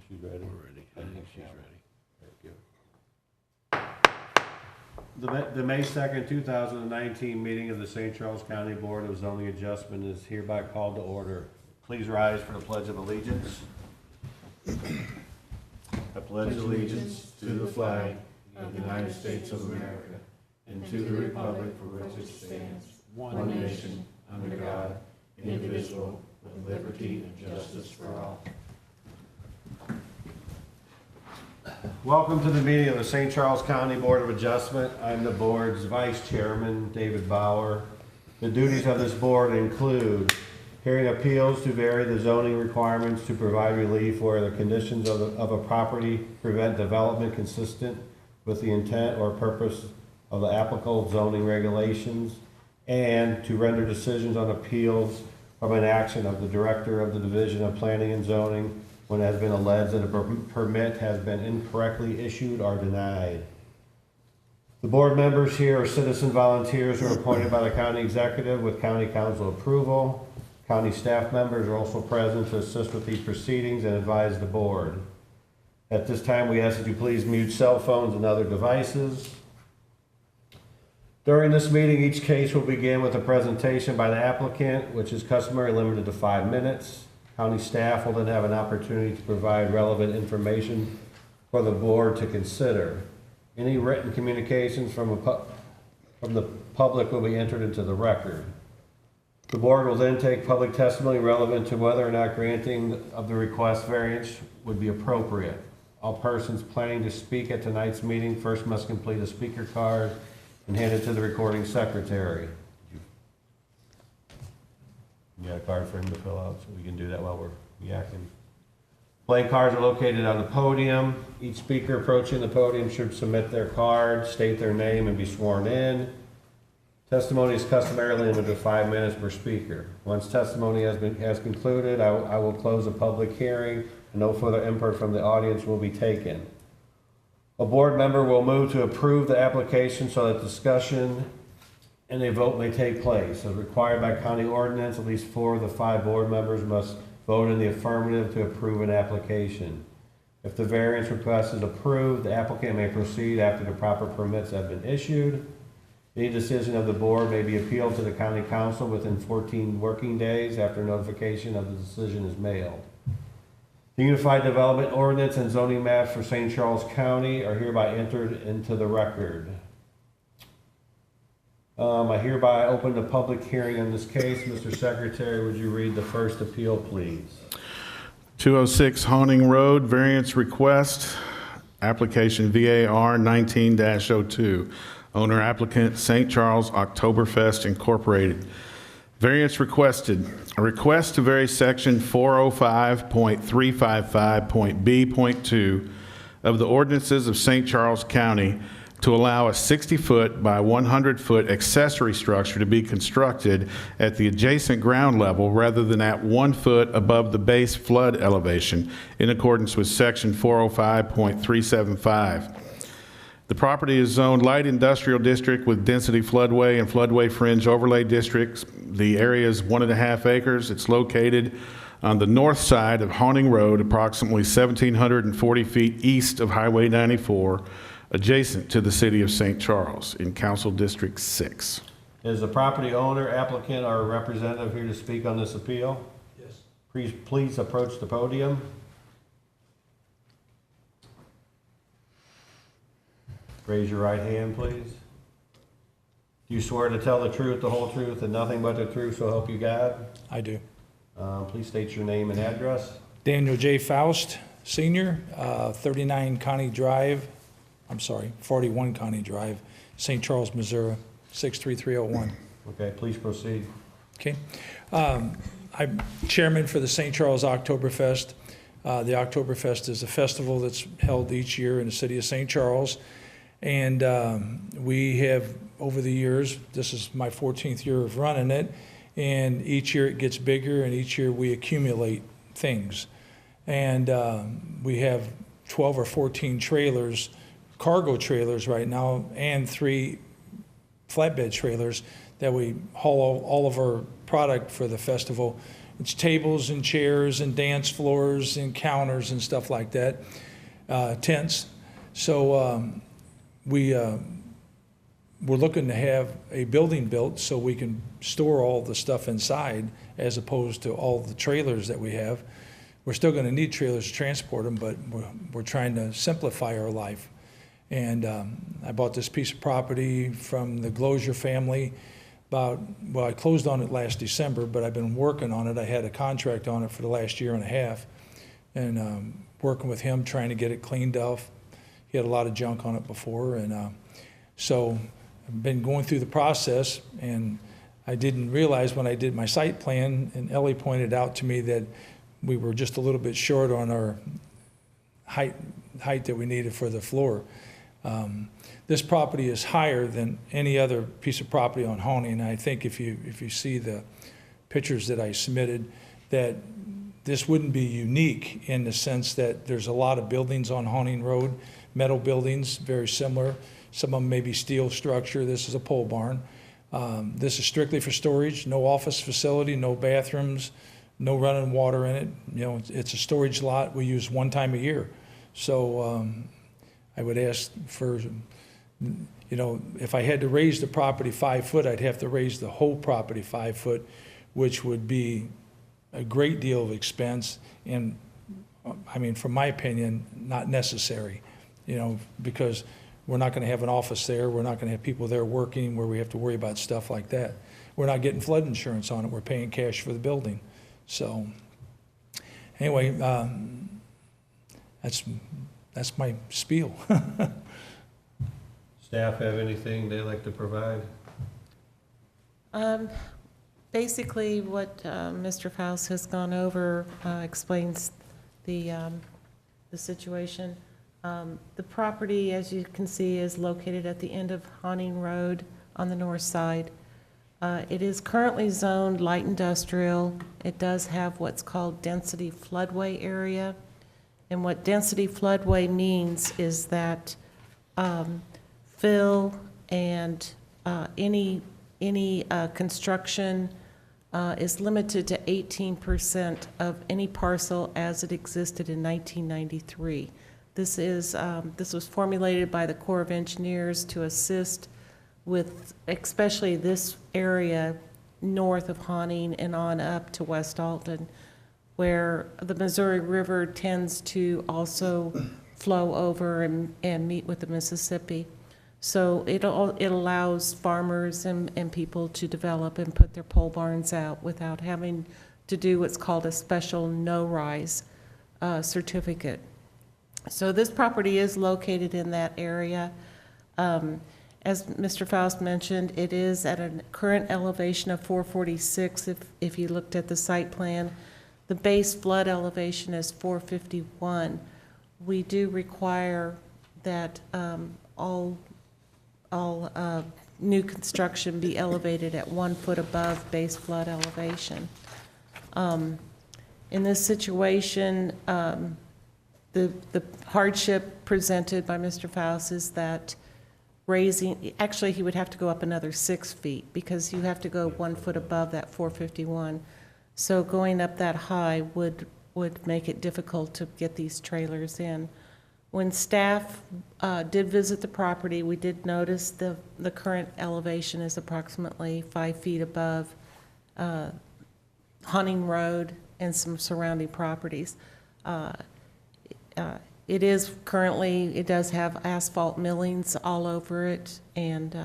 She's ready. We're ready. I think she's ready. The May 2nd, 2019 meeting of the St. Charles County Board of Zoning Adjustment is hereby called to order. Please rise for the Pledge of Allegiance. I pledge allegiance to the flag of the United States of America and to the republic for which it stands, one nation, under God, indivisible, with liberty and justice for all. Welcome to the meeting of the St. Charles County Board of Adjustment. I'm the board's vice chairman, David Bauer. The duties of this board include hearing appeals to vary the zoning requirements to provide relief where the conditions of a property prevent development consistent with the intent or purpose of the applicable zoning regulations, and to render decisions on appeals from an action of the Director of the Division of Planning and Zoning when it has been alleged that a permit has been incorrectly issued or denied. The board members here are citizen volunteers who are appointed by the county executive with county council approval. County staff members are also present to assist with these proceedings and advise the board. At this time, we ask that you please mute cell phones and other devices. During this meeting, each case will begin with a presentation by the applicant, which is customary limited to 5 minutes. County staff will then have an opportunity to provide relevant information for the board to consider. Any written communications from the public will be entered into the record. The board will then take public testimony relevant to whether or not granting of the request variance would be appropriate. All persons planning to speak at tonight's meeting first must complete a speaker card and hand it to the recording secretary. You got a card for him to fill out, so we can do that while we're yakking. Blank cards are located on the podium. Each speaker approaching the podium should submit their card, state their name, and be sworn in. Testimony is customarily limited to 5 minutes per speaker. Once testimony has concluded, I will close the public hearing, and no further input from the audience will be taken. A board member will move to approve the application so that discussion and a vote may take place. As required by county ordinance, at least 4 of the 5 board members must vote in the affirmative to approve an application. If the variance request is approved, the applicant may proceed after the proper permits have been issued. Any decision of the board may be appealed to the county council within 14 working days after notification of the decision is mailed. The Unified Development Ordinance and zoning maps for St. Charles County are hereby entered into the record. I hereby open the public hearing in this case. Mr. Secretary, would you read the first appeal, please? 206 Honing Road, variance request, application VAR 19-02. Owner applicant St. Charles Oktoberfest Incorporated. Variance requested. A request to vary section 405.355.B.2 of the ordinances of St. Charles County to allow a 60-foot by 100-foot accessory structure to be constructed at the adjacent ground level rather than at 1 foot above the base flood elevation in accordance with section 405.375. The property is zoned light industrial district with density floodway and floodway fringe overlay districts. The area is 1.5 acres. It's located on the north side of Honing Road, approximately 1,740 feet east of Highway 94, adjacent to the city of St. Charles in Council District 6. Is the property owner, applicant, or representative here to speak on this appeal? Yes. Please approach the podium. Raise your right hand, please. Do you swear to tell the truth, the whole truth, and nothing but the truth, so help you God? I do. Please state your name and address. Daniel J. Faust, Senior, 41 County Drive, St. Charles, Missouri, 63301. Okay, please proceed. Okay. I'm chairman for the St. Charles Oktoberfest. The Oktoberfest is a festival that's held each year in the city of St. Charles. And we have, over the years, this is my 14th year of running it, and each year it gets bigger, and each year we accumulate things. And we have 12 or 14 trailers, cargo trailers right now, and 3 flatbed trailers that we haul all of our product for the festival. It's tables and chairs and dance floors and counters and stuff like that, tents. So we're looking to have a building built so we can store all the stuff inside as opposed to all the trailers that we have. We're still going to need trailers to transport them, but we're trying to simplify our life. And I bought this piece of property from the Glozier family I closed on it last December, but I've been working on it. I had a contract on it for the last year and a half, and working with him, trying to get it cleaned off. He had a lot of junk on it before, and so I've been going through the process, and I didn't realize when I did my site plan, and Ellie pointed out to me that we were just a little bit short on our height that we needed for the floor. This property is higher than any other piece of property on Honing, and I think if you see the pictures that I submitted, that this wouldn't be unique in the sense that there's a lot of buildings on Honing Road, metal buildings, very similar. Some of them may be steel structure. This is a pole barn. This is strictly for storage, no office facility, no bathrooms, no running water in it. You know, it's a storage lot we use one time a year. So I would ask for, you know, if I had to raise the property 5 foot, I'd have to raise the whole property 5 foot, which would be a great deal of expense and, I mean, from my opinion, not necessary, you know, because we're not going to have an office there. We're not going to have people there working where we have to worry about stuff like that. We're not getting flood insurance on it. We're paying cash for the building. So anyway, that's my spiel. Staff have anything they'd like to provide? Basically, what Mr. Faust has gone over explains the situation. The property, as you can see, is located at the end of Honing Road on the north side. It is currently zoned light industrial. It does have what's called density floodway area. And what density floodway means is that fill and any construction is limited to 18% of any parcel as it existed in 1993. This was formulated by the Corps of Engineers to assist with especially this area north of Honing and on up to West Alton, where the Missouri River tends to also flow over and meet with the Mississippi. So it allows farmers and people to develop and put their pole barns out without having to do what's called a special no-rise certificate. So this property is located in that area. As Mr. Faust mentioned, it is at a current elevation of 446 if you looked at the site plan. The base flood elevation is 451. We do require that all new construction be elevated at 1 foot above base flood elevation. In this situation, the hardship presented by Mr. Faust is that actually he would have to go up another 6 feet because you have to go 1 foot above that 451. So going up that high would make it difficult to get these trailers in. When staff did visit the property, we did notice the current elevation is approximately 5 feet above Honing Road and some surrounding properties. It does have asphalt millings all over it, and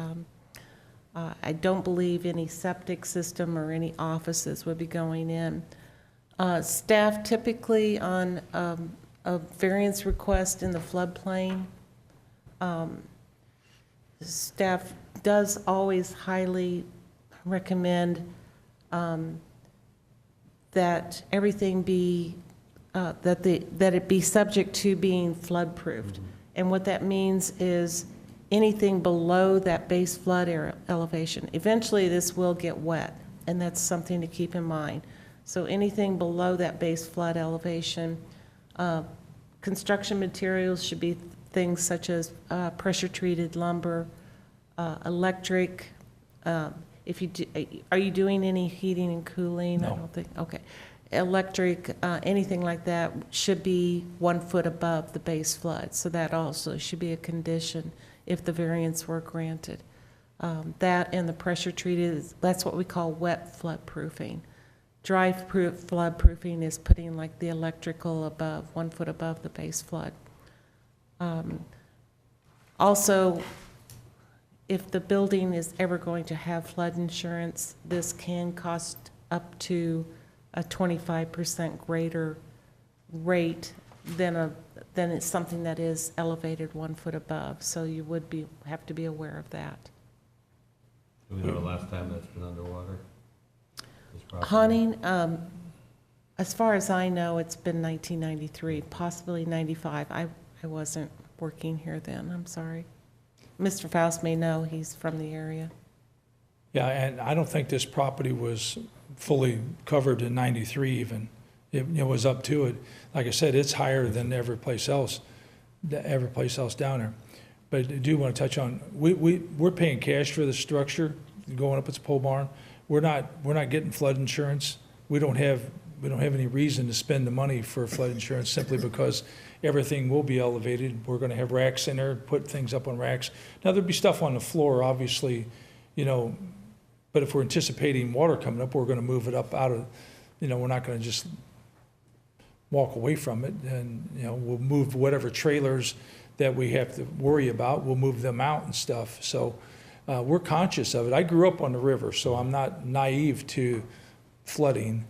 I don't believe any septic system or any offices would be going in. Staff typically on a variance request in the floodplain, staff does always highly recommend that everything be that it be subject to being flood-proofed. And what that means is anything below that base flood elevation. Eventually, this will get wet, and that's something to keep in mind. So anything below that base flood elevation, construction materials should be things such as pressure-treated lumber, electric, If you do, are you doing any heating and cooling? I No. don't think, okay. Electric, anything like that should be 1 foot above the base flood. So that also should be a condition if the variance were granted. That and the pressure treated, that's what we call wet flood proofing. Dry flood proofing is putting like the electrical above, 1 foot above the base flood. Also, if the building is ever going to have flood insurance, this can cost up to a 25% greater rate than it's something that is elevated 1 foot above. So you would have to be aware of that. Do we know the last time that's been underwater? This property? Haunting, as far as I know, it's been 1993, possibly 95. I wasn't working here then, I'm sorry. Mr. Faust may know, he's from the area. Yeah, and I don't think this property was fully covered in 93 even. It was up to it. Like I said, it's higher than every place else down there. But I do want to touch on, we're paying cash for the structure going up its pole barn. We're not getting flood insurance. We don't have any reason to spend the money for flood insurance simply because everything will be elevated. We're going to have racks in there, put things up on racks. Now, there'll be stuff on the floor, obviously, but if we're anticipating water coming up, we're going to move it up out of, we're not going to just walk away from it. And, we'll move whatever trailers that we have to worry about, we'll move them out and stuff. So we're conscious of it. I grew up on the river, so I'm not naive to flooding,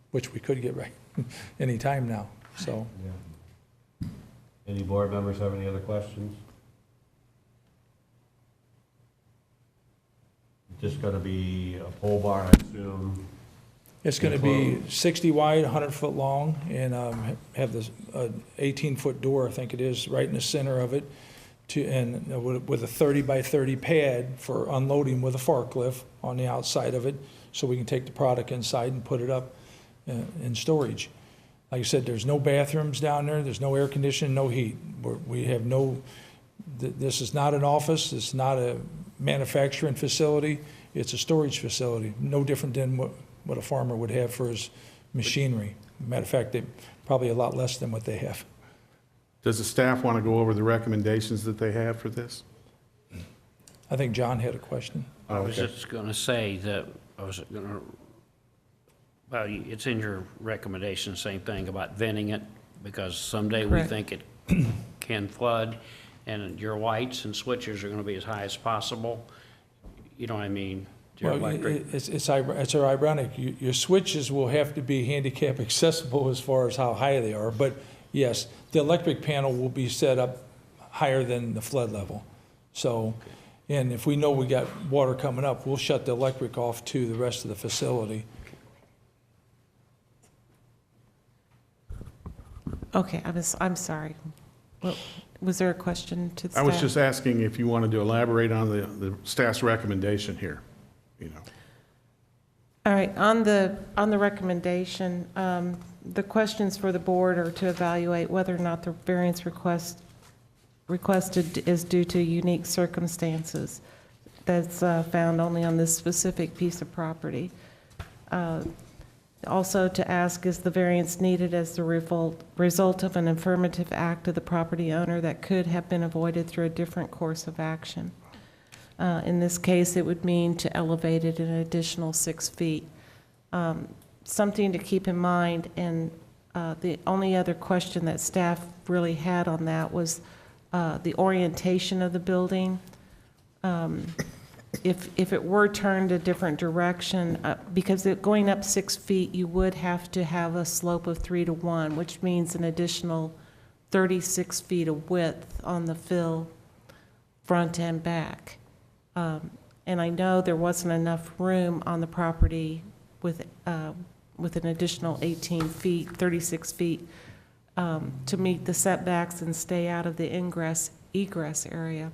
which we could get right any time now, so. Yeah. Any board members have any other questions? Just gonna be a pole barn, I assume. It's going to be 60 wide, 100 foot long, and have this 18-foot door, I think it is, right in the center of it, with a 30 by 30 pad for unloading with a forklift on the outside of it, so we can take the product inside and put it up in storage. Like I said, there's no bathrooms down there, there's no air conditioning, no heat. We have no, this is not an office, it's not a manufacturing facility, it's a storage facility, no different than what a farmer would have for his machinery. Matter of fact, probably a lot less than what they have. Does the staff want to go over the recommendations that they have for this? I think John had a question. I was just going to say that well, it's in your recommendation, same thing about venting it, because someday we Correct. think it can flood, and your lights and switches are going to be as high as possible. You know what I mean? Your Well, electric. it's ironic. Your switches will have to be handicap accessible as far as how high they are, but yes, the electric panel will be set up higher than the flood level. So, and if we know we got water coming up, we'll shut the electric off to the rest of the facility. Okay, I'm sorry. Well, was there a question to the I staff? was just asking if you wanted to elaborate on the staff's recommendation here, All right, on the recommendation, the questions for the board are to evaluate whether or not the variance requested is due to unique circumstances that's found only on this specific piece of property. Also to ask, is the variance needed as the result of an affirmative act of the property owner that could have been avoided through a different course of action? In this case, it would mean to elevate it an additional 6 feet. Something to keep in mind, and the only other question that staff really had on that was the orientation of the building. If it were turned a different direction, because going up 6 feet, you would have to have a slope of 3 to 1, which means an additional 36 feet of width on the fill front and back. And I know there wasn't enough room on the property with an additional 18 feet, 36 feet, to meet the setbacks and stay out of the egress area.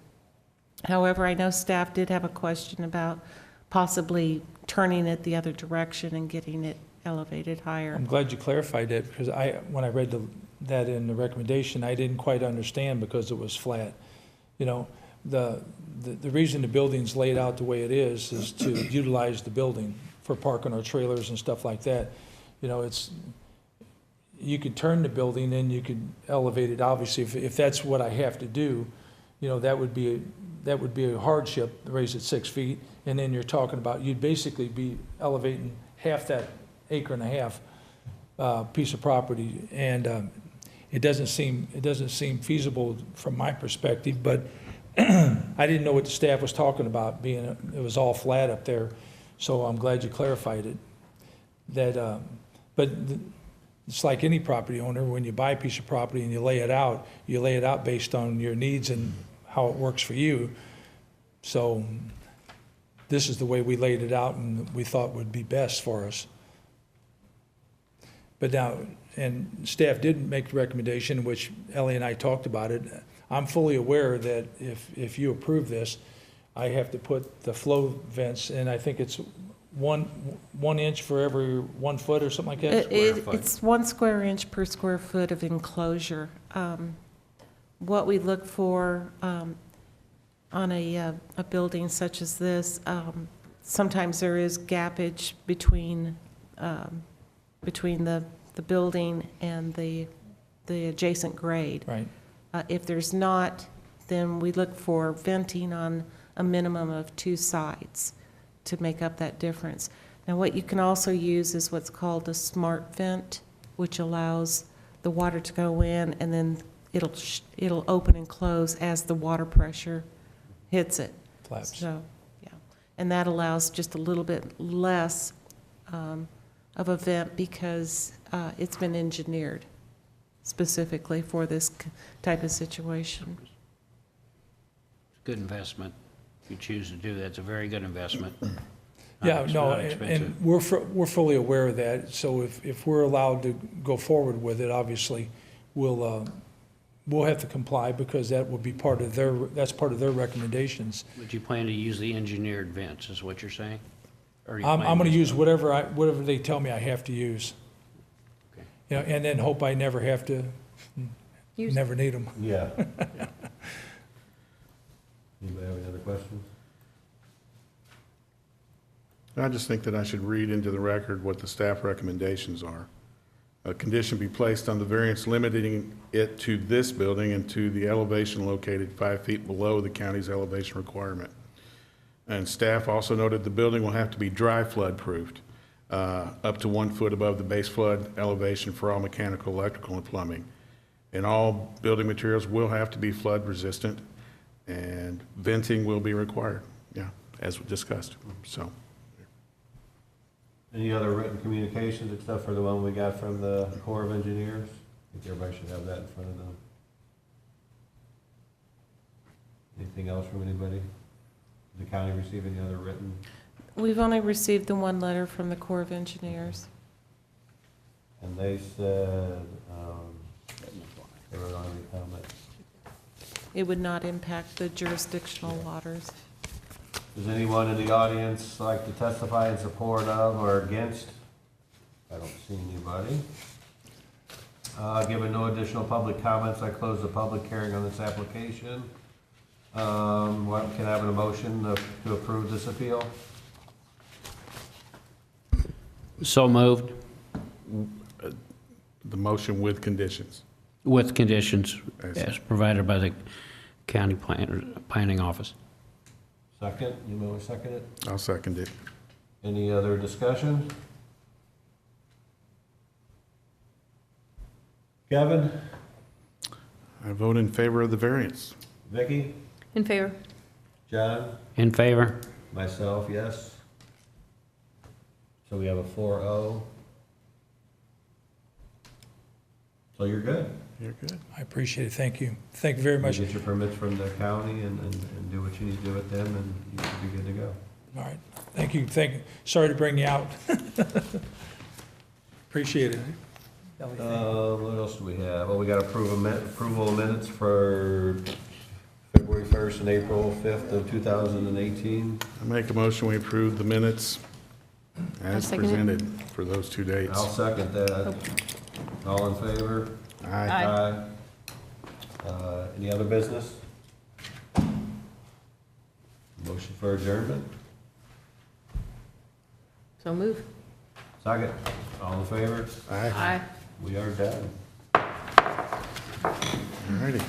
However, I know staff did have a question about possibly turning it the other direction and getting it elevated higher. I'm glad you clarified that, because when I read that in the recommendation, I didn't quite understand because it was flat. the reason the building's laid out the way it is to utilize the building for parking our trailers and stuff like that. You know, you could turn the building and you could elevate it, obviously, if that's what I have to do, you know, that would be a hardship, raise it 6 feet, and then you're talking about, you'd basically be elevating half that acre and a half piece of property, and it doesn't seem feasible from my perspective, but I didn't know what the staff was talking about, being it was all flat up there, so I'm glad you clarified it. But it's like any property owner, when you buy a piece of property and you lay it out based on your needs and how it works for you. So this is the way we laid it out and we thought would be best for us. But now, and staff did make the recommendation, which Ellie and I talked about it. I'm fully aware that if you approve this, I have to put the flow vents, and I think it's one inch for every 1 foot or something like that? It's 1 square inch per square foot of enclosure. What we look for on a building such as this, sometimes there is gappage between the building and the adjacent grade. Right. If there's not, then we look for venting on a minimum of 2 sides to make up that difference. Now, what you can also use is what's called a smart vent, which allows the water to go in, and then it'll open and close as the water pressure hits it. Flaps. So, yeah. And that allows just a little bit less of a vent because it's been engineered specifically for this type of situation. Good investment. If you choose to do that, it's a very good investment. Yeah, It's no, not and expensive. we're fully aware of that. So if we're allowed to go forward with it, obviously, we'll have to comply because that will be that's part of their recommendations. Would you plan to use the engineered vents, is what you're saying? Or do you I'm plan going to use whatever they tell me I have to use. Okay. You know, and then hope I never have to, never need them. Yeah. Anybody have any other questions? I just think that I should read into the record what the staff recommendations are. A condition be placed on the variance limiting it to this building and to the elevation located 5 feet below the county's elevation requirement. And staff also noted the building will have to be dry flood proofed, up to 1 foot above the base flood elevation for all mechanical, electrical, and plumbing. And all building materials will have to be flood resistant, and venting will be required, yeah, as we discussed, so. Any other written communications except for the one we got from the Corps of Engineers? I think everybody should have that in front of them. Anything else from anybody? Did the county receive any other written? We've only received the 1 letter from the Corps of Engineers. And they said, they wrote on any comments. It would not impact the jurisdictional waters. Does anyone in the audience like to testify in support of or against? I don't see anybody. Given no additional public comments, I close the public hearing on this application. Can I have a motion to approve this appeal? So moved, The motion with conditions. with conditions As- as provided by the county planning office. Second, you want to second it? I'll second it. Any other discussion? Kevin? I vote in favor of the variance. Vicky? In favor. John? In favor? Myself, yes. So we have a 4-0. So you're good. You're good. I appreciate it. Thank you. Thank you very You much. get your permits from the county and do what you need to do with them, and you should be good to go. All right. Thank you. Sorry to bring you out. Appreciate it. What else do we have? Oh, we got approval of minutes for February 1st and April 5th of 2018. I make a motion, we approve the minutes as second it. presented for those 2 dates. I'll second that. All in favor? Aye. Aye. Any other business? Motion for adjournment? So move. Second. All in favor? Aye. We are done. All righty.